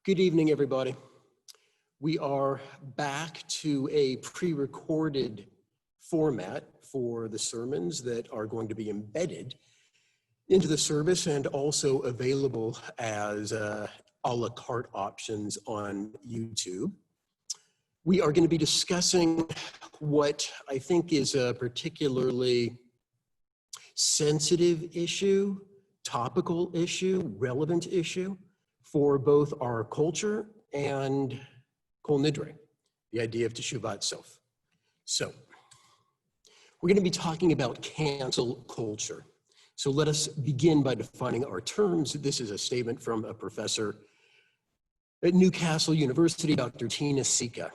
Good evening, everybody. We are back to a pre-recorded format for the sermons that are going to be embedded into the service and also available as a la carte options on YouTube. We are going to be discussing what I think is a particularly sensitive issue, topical issue, relevant issue for both our culture and Kol Nidre, the idea of teshuvah itself. So, we're going to be talking about cancel culture. So let us begin by defining our terms. This is a statement from a professor at Newcastle University, Dr. Tina Sika.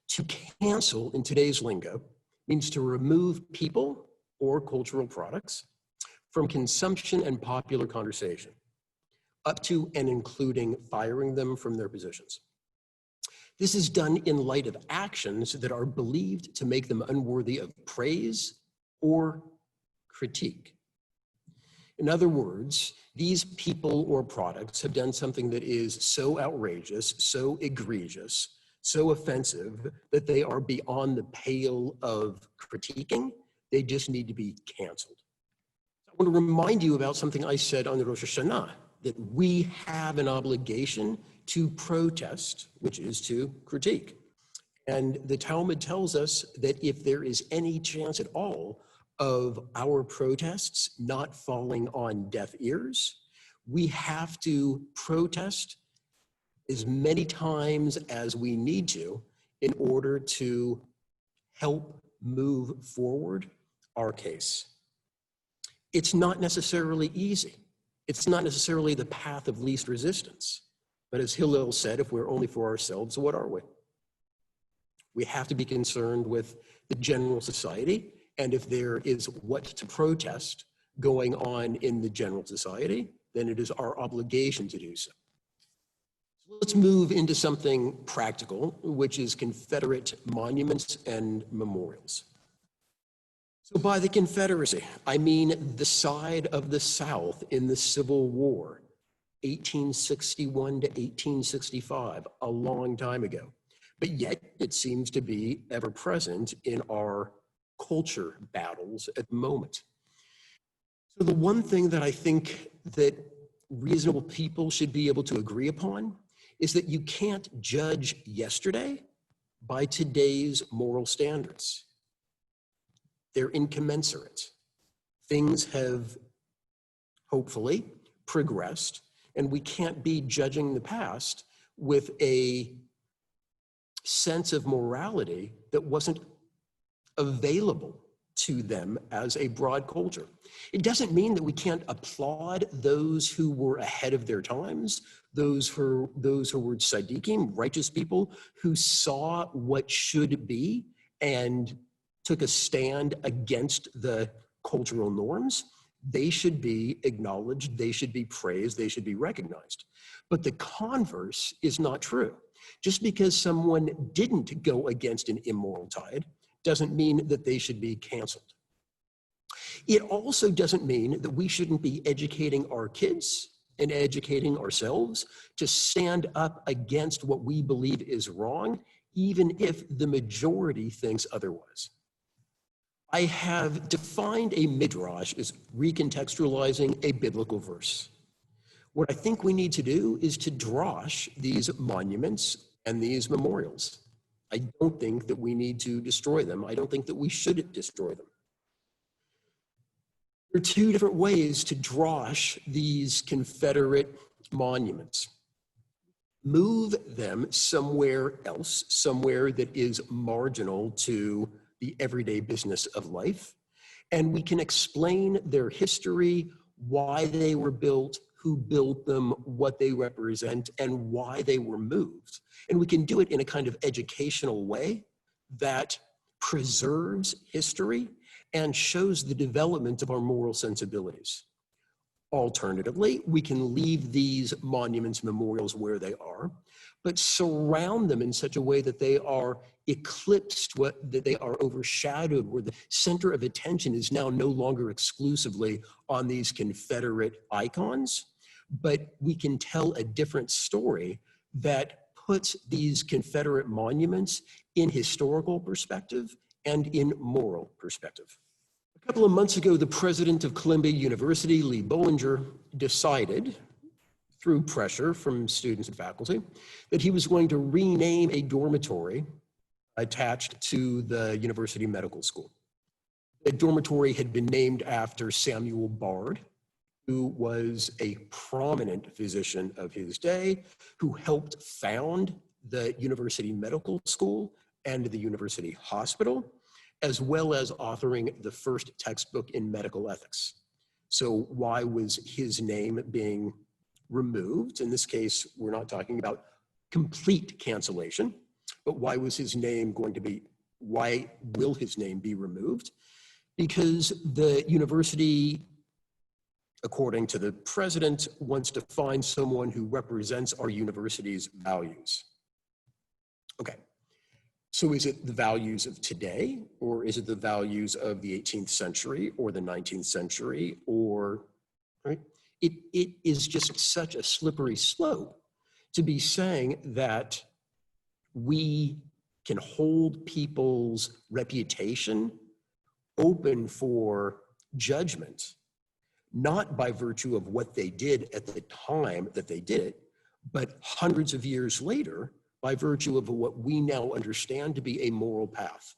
To cancel in today's lingo means to remove people or cultural products from consumption and popular conversation, up to and including firing them from their positions. This is done in light of actions that are believed to make them unworthy of praise or critique. In other words, these people or products have done something that is so outrageous, so egregious, so offensive that they are beyond the pale of critiquing. They just need to be canceled. I want to remind you about something I said on the Rosh Hashanah, that we have an obligation to protest, which is to critique. And the Talmud tells us that if there is any chance at all of our protests not falling on deaf ears, we have to protest as many times as we need to in order to help move forward our case. It's not necessarily easy. It's not necessarily the path of least resistance. But as Hillel said, if we're only for ourselves, what are we? We have to be concerned with the general society, and if there is what to protest going on in the general society, then it is our obligation to do so. So let's move into something practical, which is Confederate monuments and memorials. So by the Confederacy, I mean the side of the South in the Civil War, 1861 to 1865, a long time ago. But yet it seems to be ever present in our culture battles at the moment. So the one thing that I think that reasonable people should be able to agree upon is that you can't judge yesterday by today's moral standards. They're incommensurate. Things have hopefully progressed, and we can't be judging the past with a sense of morality that wasn't available to them as a broad culture. It doesn't mean that we can't applaud those who were ahead of their times, those who were tzaddikim, righteous people who saw what should be and took a stand against the cultural norms. They should be acknowledged, they should be praised, they should be recognized. But the converse is not true. Just because someone didn't go against an immoral tide doesn't mean that they should be canceled. It also doesn't mean that we shouldn't be educating our kids and educating ourselves to stand up against what we believe is wrong, even if the majority thinks otherwise. I have defined a Midrash as recontextualizing a biblical verse. What I think we need to do is to drosh these monuments and these memorials. I don't think that we need to destroy them. I don't think that we should destroy them. There are two different ways to drosh these Confederate monuments. Move them somewhere else, somewhere that is marginal to the everyday business of life, and we can explain their history, why they were built, who built them, what they represent, and why they were moved. And we can do it in a kind of educational way that preserves history and shows the development of our moral sensibilities. Alternatively, we can leave these monuments, memorials where they are, but surround them in such a way that they are eclipsed, that they are overshadowed, where the center of attention is now no longer exclusively on these Confederate icons, but we can tell a different story that puts these Confederate monuments in historical perspective and in moral perspective. A couple of months ago, the president of Columbia University, Lee Bollinger, decided, through pressure from students and faculty, that he was going to rename a dormitory attached to the University Medical School. The dormitory had been named after Samuel Bard, who was a prominent physician of his day, who helped found the University Medical School and the University Hospital, as well as authoring the first textbook in medical ethics. So why was his name being removed? In this case, we're not talking about complete cancellation, but why was his name going to be, why will his name be removed? Because the university, according to the president, wants to find someone who represents our university's values. Okay, so is it the values of today, or is it the values of the 18th century or the 19th century, or, right? It is just such a slippery slope to be saying that we can hold people's reputation open for judgment, not by virtue of what they did at the time that they did it, but hundreds of years later, by virtue of what we now understand to be a moral path.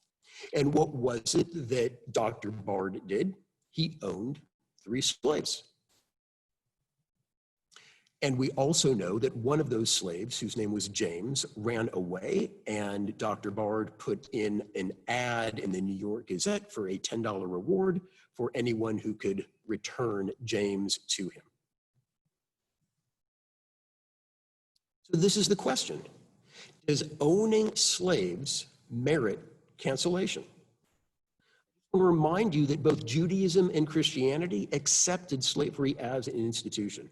And what was it that Dr. Bard did? He owned 3 slaves. And we also know that one of those slaves, whose name was James, ran away, and Dr. Bard put in an ad in the New York Gazette for a $10 reward for anyone who could return James to him. So this is the question. Does owning slaves merit cancellation? I want to remind you that both Judaism and Christianity accepted slavery as an institution.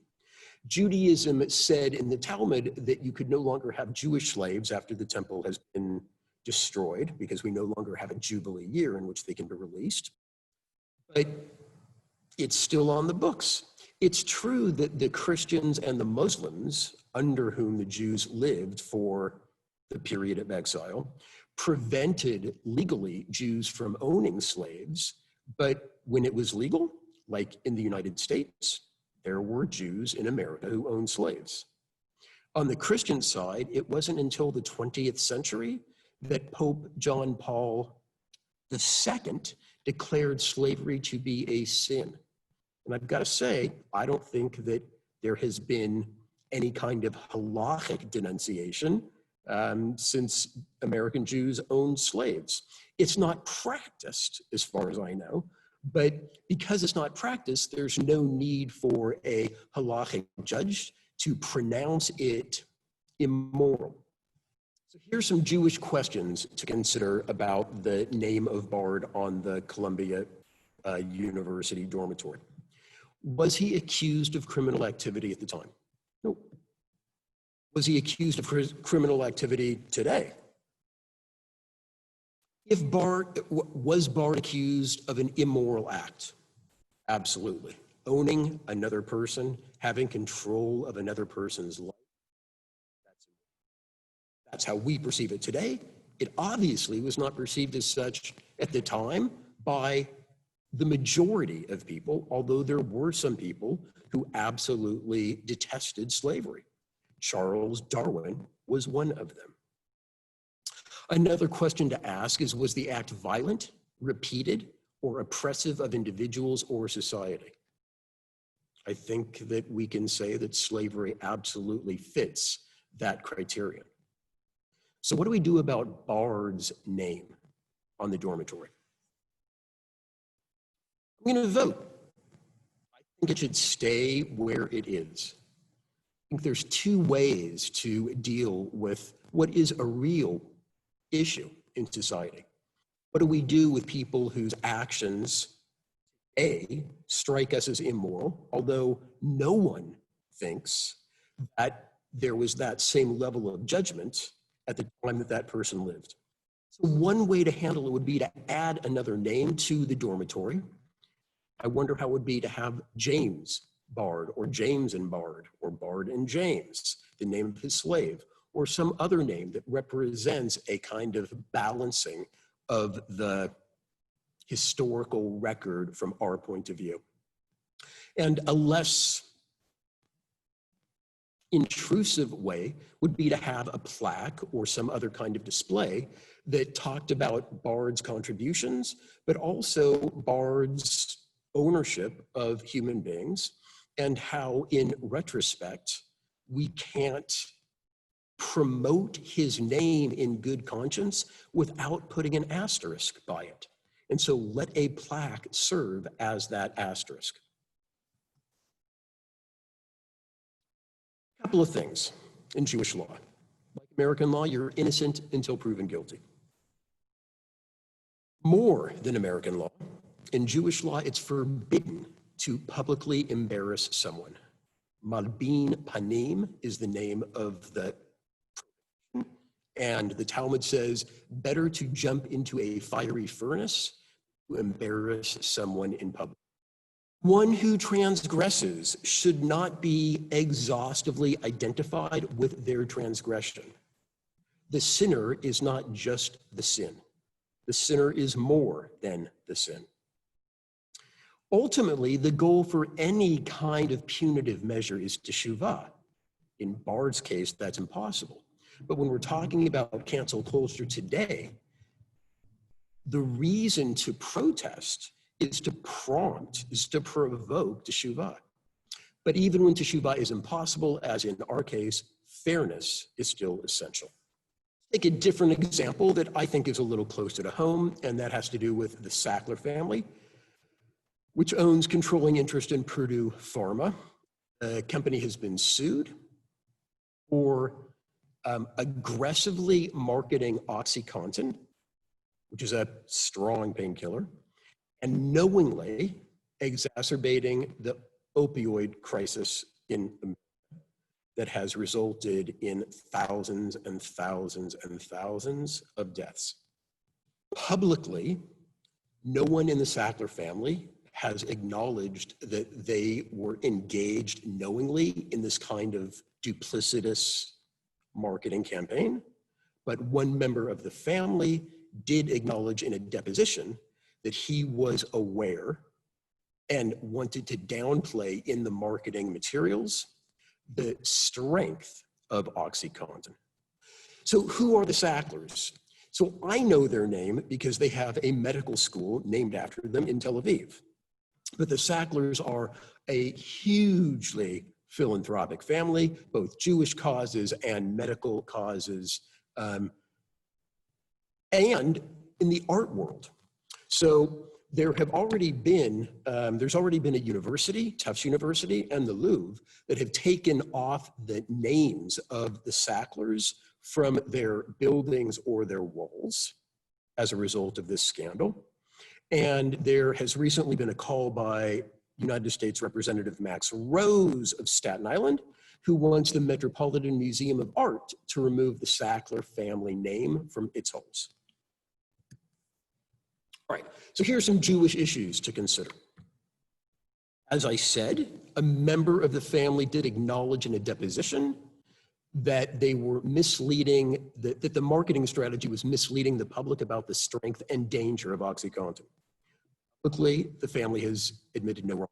Judaism said in the Talmud that you could no longer have Jewish slaves after the temple has been destroyed, because we no longer have a jubilee year in which they can be released. But it's still on the books. It's true that the Christians and the Muslims, under whom the Jews lived for the period of exile, prevented legally Jews from owning slaves, but when it was legal, like in the United States, there were Jews in America who owned slaves. On the Christian side, it wasn't until the 20th century that Pope John Paul II declared slavery to be a sin. And I've got to say, I don't think that there has been any kind of halachic denunciation since American Jews owned slaves. It's not practiced, as far as I know, but because it's not practiced, there's no need for a halachic judge to pronounce it immoral. So here's some Jewish questions to consider about the name of Bard on the Columbia University dormitory. Was he accused of criminal activity at the time? No. Was he accused of criminal activity today? Was Bard accused of an immoral act? Absolutely. Owning another person, having control of another person's life, that's how we perceive it today. It obviously was not perceived as such at the time by the majority of people, although there were some people who absolutely detested slavery. Charles Darwin was one of them. Another question to ask is, was the act violent, repeated, or oppressive of individuals or society? I think that we can say that slavery absolutely fits that criterion. So what do we do about Bard's name on the dormitory? I'm going to vote. I think it should stay where it is. I think there's 2 ways to deal with what is a real issue in society. What do we do with people whose actions, A, strike us as immoral, although no one thinks that there was that same level of judgment at the time that that person lived? So one way to handle it would be to add another name to the dormitory. I wonder how it would be to have James Bard, or James and Bard, or Bard and James. the name of his slave, or some other name that represents a kind of balancing of the historical record from our point of view. And a less intrusive way would be to have a plaque or some other kind of display that talked about Bard's contributions, but also Bard's ownership of human beings, and how in retrospect, we can't promote his name in good conscience without putting an asterisk by it. And so let a plaque serve as that asterisk. A couple of things in Jewish law. Like American law, you're innocent until proven guilty. More than American law, in Jewish law, it's forbidden to publicly embarrass someone. Malbin panim is the name of the prohibition, and the Talmud says, better to jump into a fiery furnace to embarrass someone in public. One who transgresses should not be exhaustively identified with their transgression. The sinner is not just the sin. The sinner is more than the sin. Ultimately, the goal for any kind of punitive measure is teshuvah. In Bard's case, that's impossible. But when we're talking about cancel culture today, the reason to protest is to prompt, is to provoke teshuvah. But even when teshuvah is impossible, as in our case, fairness is still essential. Take a different example that I think is a little closer to home, and that has to do with the Sackler family, which owns controlling interest in Purdue Pharma. The company has been sued for aggressively marketing OxyContin, which is a strong painkiller, and knowingly exacerbating the opioid crisis in America that has resulted in thousands and thousands and thousands of deaths. Publicly, no one in the Sackler family has acknowledged that they were engaged knowingly in this kind of duplicitous marketing campaign, but one member of the family did acknowledge in a deposition that he was aware and wanted to downplay in the marketing materials the strength of OxyContin. So who are the Sacklers? So I know their name because they have a medical school named after them in Tel Aviv. But the Sacklers are a hugely philanthropic family, both Jewish causes and medical causes, and in the art world. So there have already been, there's already been a university, Tufts University and the Louvre, that have taken off the names of the Sacklers from their buildings or their walls as a result of this scandal. And there has recently been a call by United States Representative Max Rose of Staten Island, who wants the Metropolitan Museum of Art to remove the Sackler family name from its halls. All right, so here are some Jewish issues to consider. As I said, a member of the family did acknowledge in a deposition that they were misleading, that the marketing strategy was misleading the public about the strength and danger of OxyContin. Publicly, the family has admitted no wrong.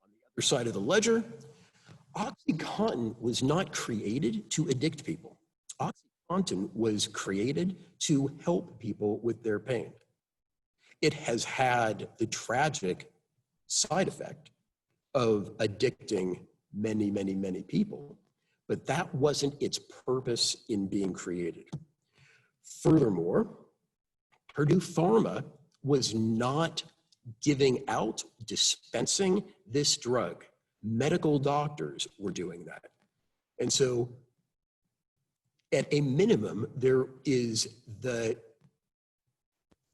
On the other side of the ledger, OxyContin was not created to addict people. OxyContin was created to help people with their pain. It has had the tragic side effect of addicting many, many, many people, but that wasn't its purpose in being created. Furthermore, Purdue Pharma was not giving out, dispensing this drug. Medical doctors were doing that. And so at a minimum, there is the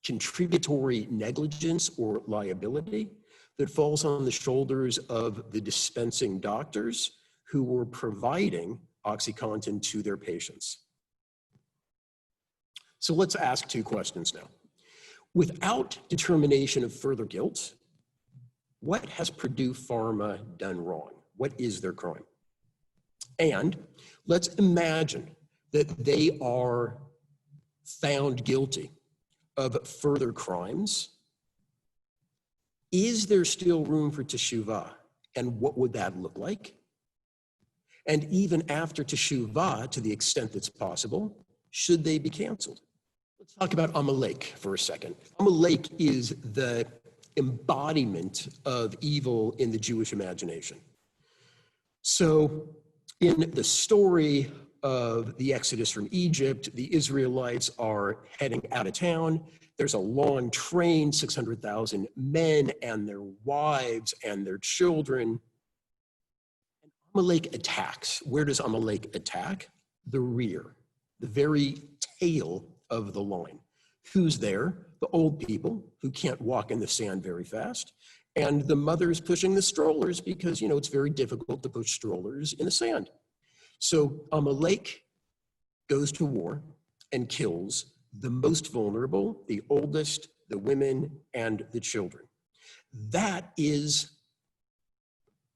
contributory negligence or liability that falls on the shoulders of the dispensing doctors who were providing OxyContin to their patients. So let's ask two questions now. Without determination of further guilt, what has Purdue Pharma done wrong? What is their crime? And let's imagine that they are found guilty of further crimes. Is there still room for teshuvah? And what would that look like? And even after teshuvah, to the extent that's possible, should they be canceled? Let's talk about Amalek for a second. Amalek is the embodiment of evil in the Jewish imagination. So in the story of the Exodus from Egypt, the Israelites are heading out of town. There's a long train, 600,000 men and their wives and their children. And Amalek attacks. Where does Amalek attack? The rear, the very tail of the line. Who's there? The old people who can't walk in the sand very fast, and the mothers pushing the strollers because, you know, it's very difficult to push strollers in the sand. So Amalek goes to war and kills the most vulnerable, the oldest, the women, and the children. That is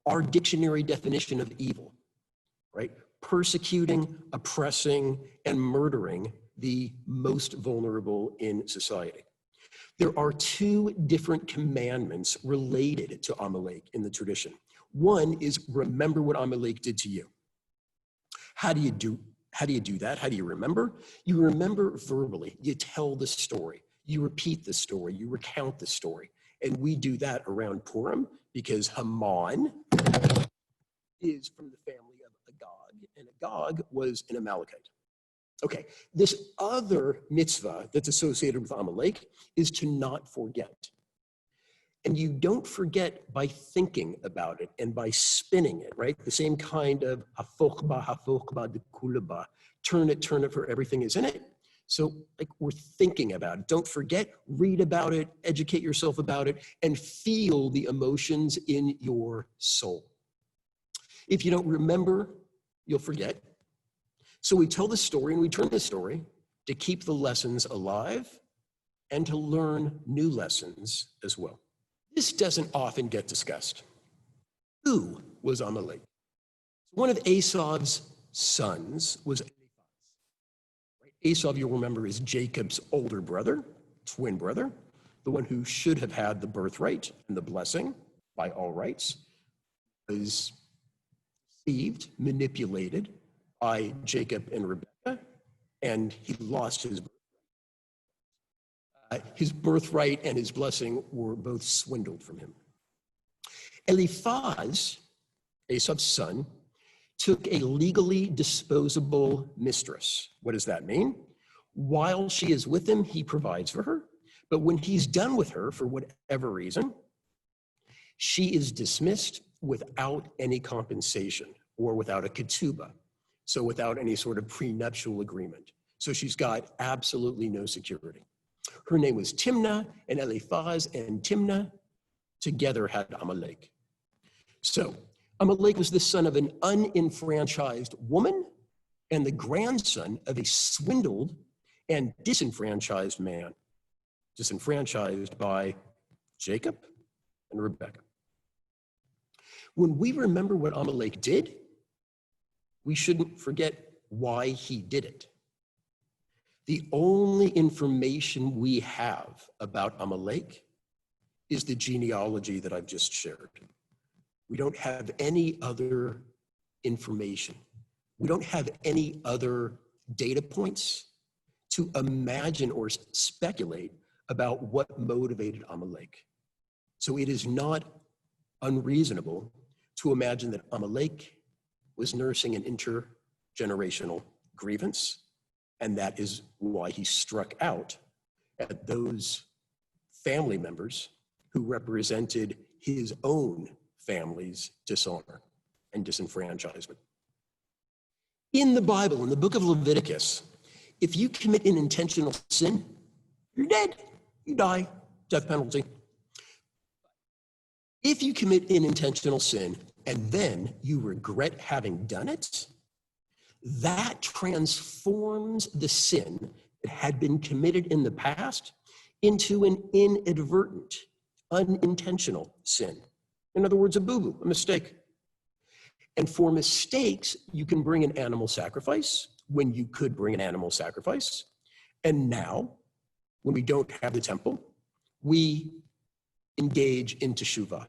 our dictionary definition of evil, right? Persecuting, oppressing, and murdering the most vulnerable in society. There are two different commandments related to Amalek in the tradition. One is remember what Amalek did to you. How do you do that? How do you remember? You remember verbally. You tell the story. You repeat the story. You recount the story. And we do that around Purim because Haman is from the family of Agag, and Agag was an Amalekite. Okay, this other mitzvah that's associated with Amalek is to not forget. And you don't forget by thinking about it and by spinning it, right? The same kind of hafokba de kulaba, turn it for everything is in it. So like we're thinking about it. Don't forget, read about it, educate yourself about it, and feel the emotions in your soul. If you don't remember, you'll forget. So we tell the story and we turn the story to keep the lessons alive and to learn new lessons as well. This doesn't often get discussed. Who was Amalek? One of Esau's sons was Eliphaz. Right? Esau, you'll remember, is Jacob's older brother, twin brother, the one who should have had the birthright and the blessing by all rights, was deceived, manipulated by Jacob and Rebekah, and he lost his birthright. His birthright and his blessing were both swindled from him. Eliphaz, Esau's son, took a legally disposable mistress. What does that mean? While she is with him, he provides for her, but when he's done with her, for whatever reason, she is dismissed without any compensation or without a ketubah, so without any sort of prenuptial agreement. So she's got absolutely no security. Her name was Timnah, and Eliphaz and Timnah together had Amalek. So Amalek was the son of an unenfranchised woman and the grandson of a swindled and disenfranchised man, disenfranchised by Jacob and Rebekah. When we remember what Amalek did, we shouldn't forget why he did it. The only information we have about Amalek is the genealogy that I've just shared. We don't have any other information. We don't have any other data points to imagine or speculate about what motivated Amalek. So it is not unreasonable to imagine that Amalek was nursing an intergenerational grievance, and that is why he struck out at those family members who represented his own family's dishonor and disenfranchisement. In the Bible, in the book of Leviticus, if you commit an intentional sin, you're dead. You die, death penalty. If you commit an intentional sin and then you regret having done it, that transforms the sin that had been committed in the past into an inadvertent, unintentional sin. In other words, a boo-boo, a mistake. And for mistakes, you can bring an animal sacrifice when you could bring an animal sacrifice. And now, when we don't have the temple, we engage in teshuvah.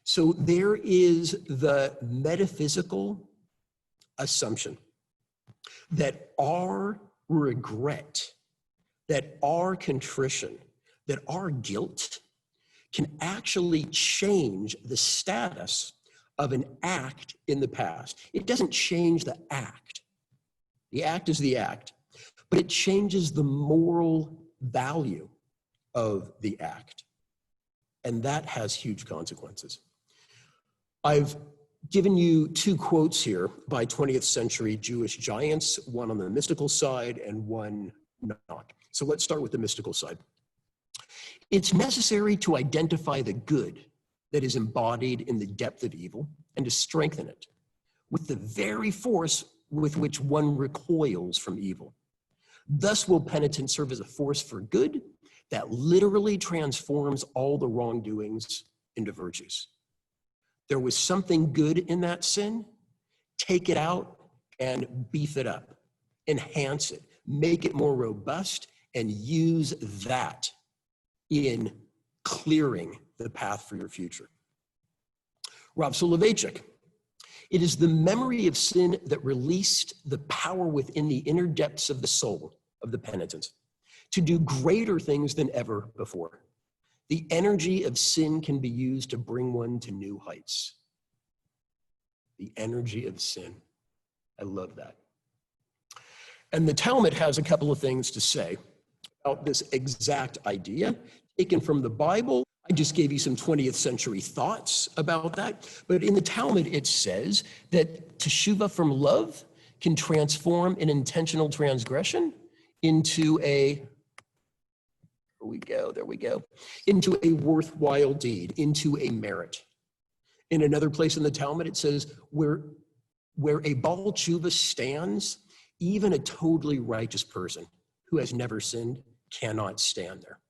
So there is the metaphysical assumption that our regret, that our contrition, that our guilt can actually change the status of an act in the past. It doesn't change the act. The act is the act, but it changes the moral value of the act. And that has huge consequences. I've given you two quotes here by 20th century Jewish giants, one on the mystical side and one not. So let's start with the mystical side. It's necessary to identify the good that is embodied in the depth of evil and to strengthen it with the very force with which one recoils from evil. Thus will penitence serve as a force for good that literally transforms all the wrongdoings into virtues. There was something good in that sin, take it out and beef it up, enhance it, make it more robust, and use that in clearing the path for your future. Rav Shai, it is the memory of sin that released the power within the inner depths of the soul of the penitent to do greater things than ever before. The energy of sin can be used to bring one to new heights. The energy of sin. I love that. And the Talmud has a couple of things to say about this exact idea, taken from the Bible. I just gave you some 20th century thoughts about that. But in the Talmud, it says that teshuvah from love can transform an intentional transgression into there we go, into a worthwhile deed, into a merit. In another place in the Talmud, it says, where a Baal Tshuva stands, even a totally righteous person who has never sinned cannot stand there.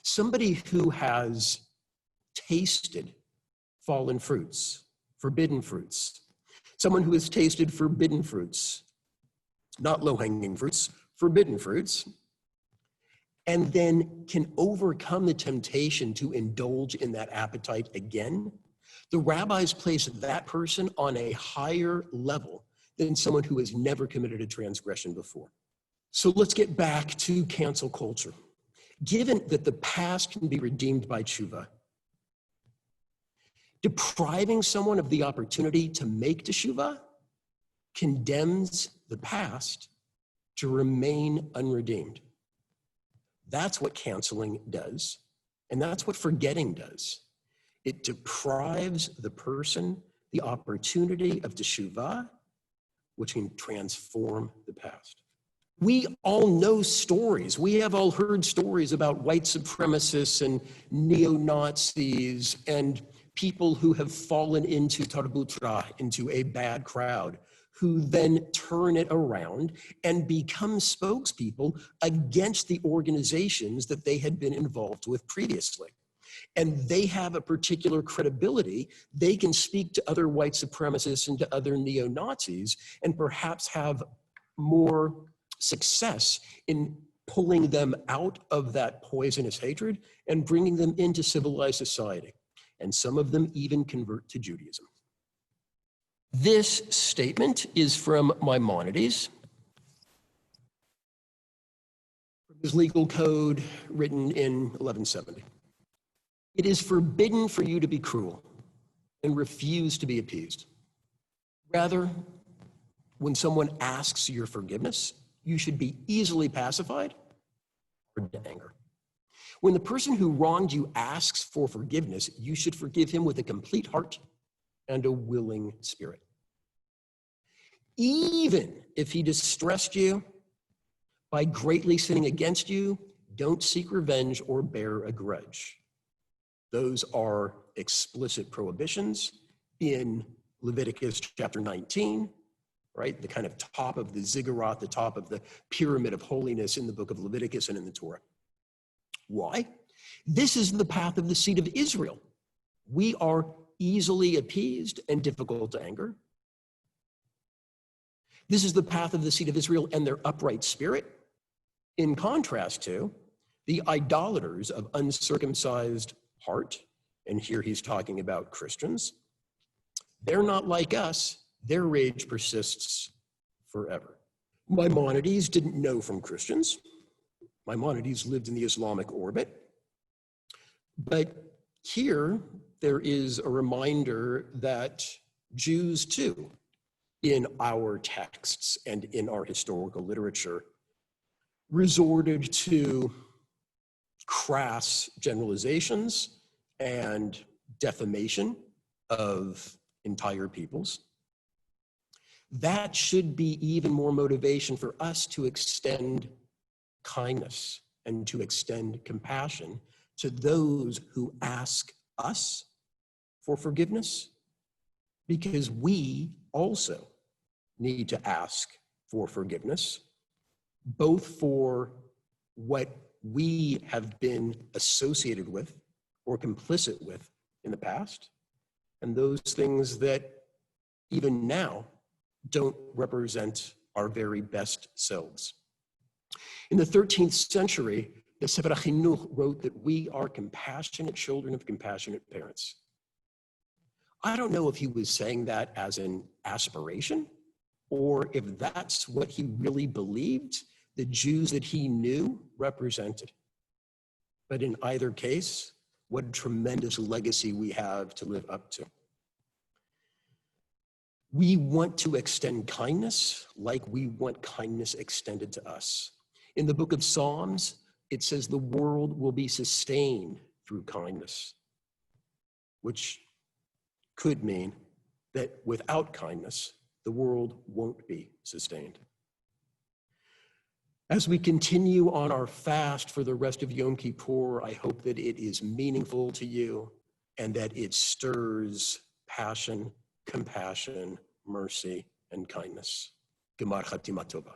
Somebody who has tasted fallen fruits, forbidden fruits, someone who has tasted forbidden fruits, not low-hanging fruits, forbidden fruits, and then can overcome the temptation to indulge in that appetite again, the rabbis place that person on a higher level than someone who has never committed a transgression before. So let's get back to cancel culture. Given that the past can be redeemed by teshuvah, depriving someone of the opportunity to make teshuvah condemns the past to remain unredeemed. That's what canceling does, and that's what forgetting does. It deprives the person the opportunity of teshuvah, which can transform the past. We all know stories. We have all heard stories about white supremacists and neo-Nazis and people who have fallen into tarbutra, into a bad crowd, who then turn it around and become spokespeople against the organizations that they had been involved with previously. And they have a particular credibility. They can speak to other white supremacists and to other neo-Nazis and perhaps have more success in pulling them out of that poisonous hatred and bringing them into civilized society. And some of them even convert to Judaism. This statement is from Maimonides, from his legal code written in 1170. It is forbidden for you to be cruel and refuse to be appeased. Rather, when someone asks your forgiveness, you should be easily pacified or to anger. When the person who wronged you asks for forgiveness, you should forgive him with a complete heart and a willing spirit. Even if he distressed you by greatly sinning against you, don't seek revenge or bear a grudge. Those are explicit prohibitions in Leviticus chapter 19, right? The kind of top of the ziggurat, the top of the pyramid of holiness in the book of Leviticus and in the Torah. Why? This is the path of the seed of Israel. We are easily appeased and difficult to anger. This is the path of the seed of Israel and their upright spirit, in contrast to the idolaters of uncircumcised heart. And here he's talking about Christians. They're not like us. Their rage persists forever. Maimonides didn't know from Christians. Maimonides lived in the Islamic orbit. But here there is a reminder that Jews too, in our texts and in our historical literature, resorted to crass generalizations and defamation of entire peoples. That should be even more motivation for us to extend kindness and to extend compassion to those who ask us for forgiveness, because we also need to ask for forgiveness, both for what we have been associated with or complicit with in the past, and those things that even now don't represent our very best selves. In the 13th century, the Sefer HaChinuch wrote that we are compassionate children of compassionate parents. I don't know if he was saying that as an aspiration, or if that's what he really believed the Jews that he knew represented. But in either case, what a tremendous legacy we have to live up to. We want to extend kindness like we want kindness extended to us. In the book of Psalms, it says the world will be sustained through kindness, which could mean that without kindness, the world won't be sustained. As we continue on our fast for the rest of Yom Kippur, I hope that it is meaningful to you and that it stirs passion, compassion, mercy, and kindness. Gemar Chatima Tova.